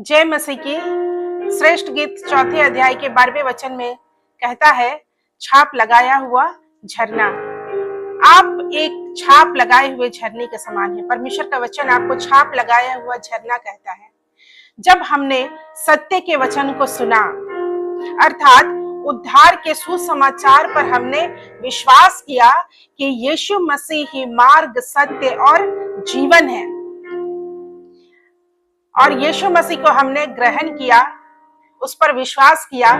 जय मसीह की। श्रेष्ठ गीत चौथे अध्याय के 12वें वचन में कहता है, छाप लगाया हुआ झरना। आप एक छाप लगाए हुए झरने के समान है। परमेश्वर का वचन आपको छाप लगाया हुआ झरना कहता है। जब हमने सत्य के वचन को सुना, अर्थात उद्धार के सुसमाचार पर हमने विश्वास किया कि यीशु मसीह ही मार्ग, सत्य और जीवन है, और यीशु मसीह को हमने ग्रहण किया, उस पर विश्वास किया,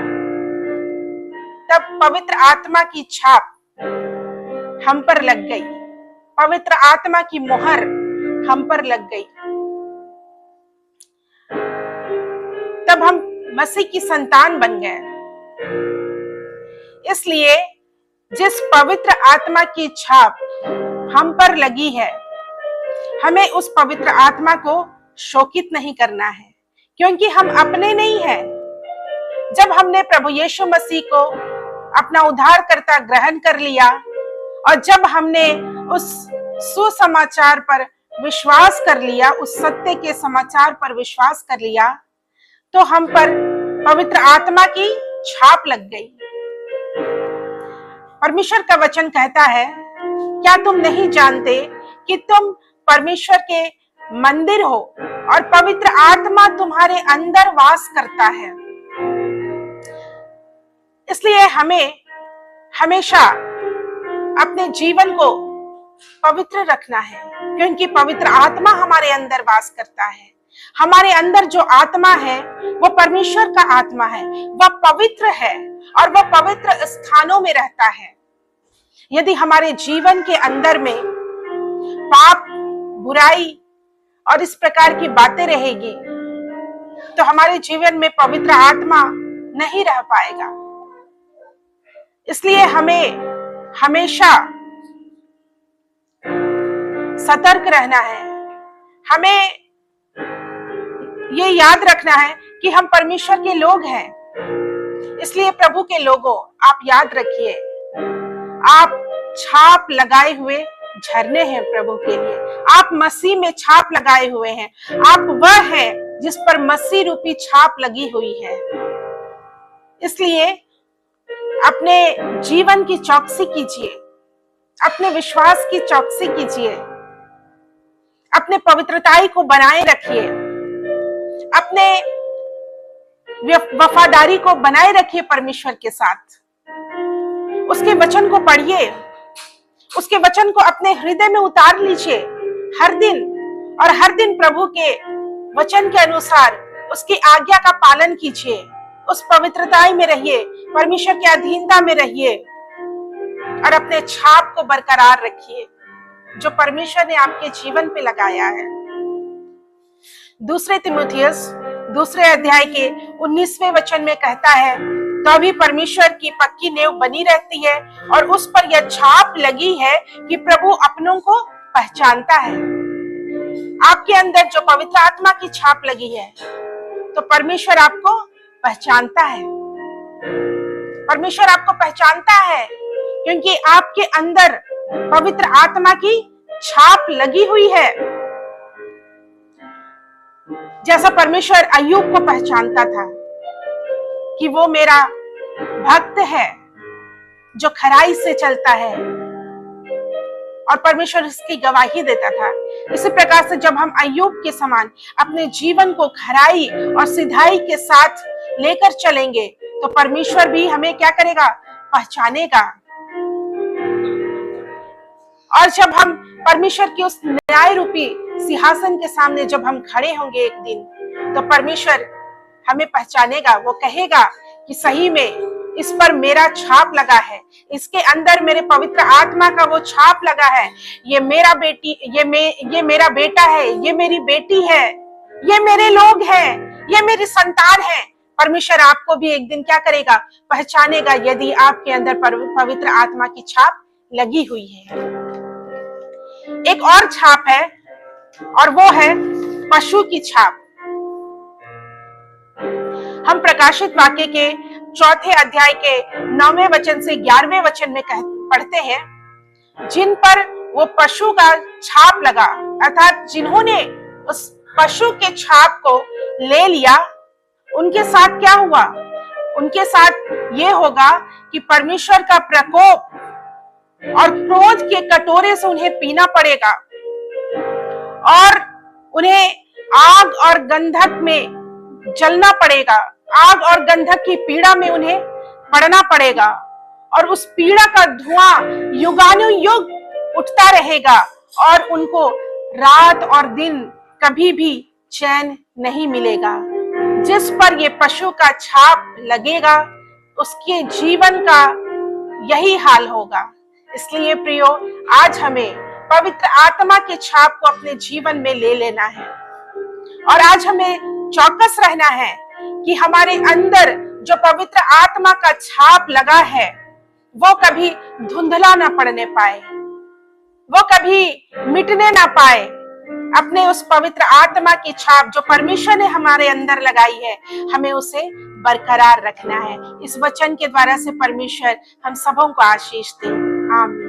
तब पवित्र आत्मा की छाप हम पर लग गई, पवित्र आत्मा की मुहर हम पर लग गई। तब हम मसीह की संतान बन गए। इसलिए जिस पवित्र आत्मा की छाप हम पर लगी है, हमें उस पवित्र आत्मा को शोकित नहीं करना है, क्योंकि हम अपने नहीं हैं। जब हमने प्रभु यीशु मसीह को अपना उद्धारकर्ता ग्रहण कर लिया और जब हमने उस सुसमाचार पर विश्वास कर लिया, उस सत्य के समाचार पर विश्वास कर लिया, तो हम पर पवित्र आत्मा की छाप लग गई। परमेश्वर का वचन कहता है, क्या तुम नहीं जानते कि तुम परमेश्वर के मंदिर हो और पवित्र आत्मा तुम्हारे अंदर वास करता है। इसलिए हमें हमेशा अपने जीवन को पवित्र रखना है, क्योंकि पवित्र आत्मा हमारे अंदर वास करता है। हमारे अंदर जो आत्मा है वो परमेश्वर का आत्मा है, वह पवित्र है और वह पवित्र स्थानों में रहता है। यदि हमारे जीवन के अंदर में पाप, बुराई और इस प्रकार की बातें रहेगी, तो हमारे जीवन में पवित्र आत्मा नहीं रह पाएगा। इसलिए हमें हमेशा सतर्क रहना है। हमें ये याद रखना है कि हम परमेश्वर के लोग हैं। इसलिए प्रभु के लोगों, आप याद रखिए, आप छाप लगाए हुए झरने हैं प्रभु के लिए। आप मसीह में छाप लगाए हुए हैं। आप वह हैं जिस पर मसीह रूपी छाप लगी हुई है। इसलिए अपने जीवन की चौकसी कीजिए, अपने विश्वास की चौकसी कीजिए, अपने पवित्रताई को बनाए रखिए, अपने वफादारी को बनाए रखिए परमेश्वर के साथ। उसके वचन को पढ़िए, उसके वचन को अपने हृदय में उतार लीजिए हर दिन, और हर दिन प्रभु के वचन के अनुसार उसकी आज्ञा का पालन कीजिए। उस पवित्रताई में रहिए, परमेश्वर की अधीनता में रहिए और अपने छाप को बरकरार रखिए जो परमेश्वर ने आपके जीवन पे लगाया है। दूसरे तिमुथियुस दूसरे अध्याय के 19वें वचन में कहता है, तो भी परमेश्वर की पक्की नींव बनी रहती है और उस पर यह छाप लगी है कि प्रभु अपनों को पहचानता है। आपके अंदर जो पवित्र आत्मा की छाप लगी है, तो परमेश्वर आपको पहचानता है। परमेश्वर आपको पहचानता है क्योंकि आपके अंदर पवित्र आत्मा की छाप लगी हुई है। जैसा परमेश्वर अय्यूब को पहचानता था कि वो मेरा भक्त है जो खराई से चलता है, और परमेश्वर इसकी गवाही देता था। इसी प्रकार से जब हम अय्यूब के समान अपने जीवन को खराई और सिधाई के साथ लेकर चलेंगे, तो परमेश्वर भी हमें क्या करेगा? पहचानेगा। और जब हम परमेश्वर की उस न्याय रूपी सिंहासन के सामने जब हम खड़े होंगे एक दिन, तो परमेश्वर हमें पहचानेगा। वो कहेगा कि सही में इस पर मेरा छाप लगा है, इसके अंदर मेरे पवित्र आत्मा का वो छाप लगा है। ये मेरा बेटी, ये मेरा बेटा है, ये मेरी बेटी है, ये मेरे लोग हैं, ये मेरी संतान है। परमेश्वर आपको भी एक दिन क्या करेगा? पहचानेगा, यदि आपके अंदर पवित्र आत्मा की छाप लगी हुई है। एक और छाप है, और वो है पशु की छाप। हम प्रकाशित वाक्य के चौथे अध्याय के 9वें वचन से 11वें वचन में पढ़ते हैं, जिन पर वो पशु का छाप लगा, अर्थात जिन्होंने उस पशु के छाप को ले लिया, उनके साथ क्या हुआ? उनके साथ ये होगा कि परमेश्वर का प्रकोप और क्रोध के कटोरे से उन्हें पीना पड़ेगा और उन्हें आग और गंधक में जलना पड़ेगा। आग और गंधक की पीड़ा में उन्हें पड़ना पड़ेगा और उस पीड़ा का धुआं युगानुयुग उठता रहेगा और उनको रात और दिन कभी भी चैन नहीं मिलेगा। जिस पर ये पशु का छाप लगेगा उसके जीवन का यही हाल होगा। इसलिए प्रियो, आज हमें पवित्र आत्मा के छाप को अपने जीवन में ले लेना है और आज हमें चौकस रहना है कि हमारे अंदर जो पवित्र आत्मा का छाप लगा है वो कभी धुंधला ना पड़ने पाए, वो कभी मिटने ना पाए। अपने उस पवित्र आत्मा की छाप जो परमेश्वर ने हमारे अंदर लगाई है, हमें उसे बरकरार रखना है। इस वचन के द्वारा से परमेश्वर हम सबों को आशीष दे। आमीन।